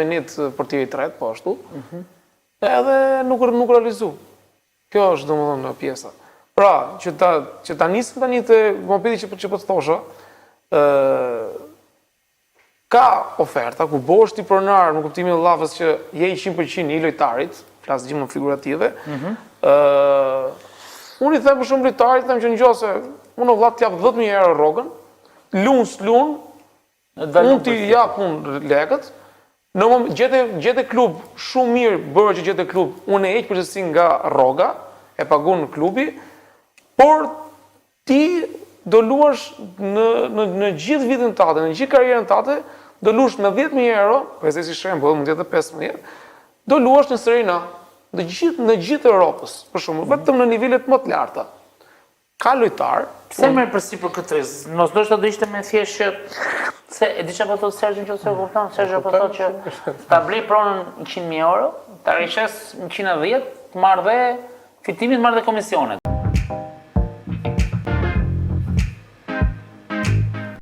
Menit për tiri tret, po ashtu. Edhe nuk realizu. Kjo është domethënë pjesa. Pra, që ta nisim tani të mobiliti që po të thosha, ka oferta ku bosh ti pronar në kuptimin e llafës që je 100% i lojtarit, flas gjithmonë figurative. Unë i them për shumë lojtarit, them që nëse unë vëlla të jap 10.000 euro rrogën, lun, unë ti jap unë lekët, në gjete klub shumë mirë bërë që gjete klub, unë e heq përgjithësi nga rroga, e pagun në klubi, por ti do luash në gjithë vitin tate, në gjithë karrierën tate, do luash me 10.000 euro, përse si shembull, mund të jetë 15.000, do luash në Serie A, në gjithë Europës, për shembull, vetëm në nivelet më të larta. Ka lojtar. Pse merr përsipër këtë rrezik? Mos do të ishte me thjesht që se e di çfarë po thot Sergio nëse e kupton, Sergio po thot që ta blej pronën 100.000 euro, ta rishes 110, të marr dhe fitimin, të marr dhe komisionet.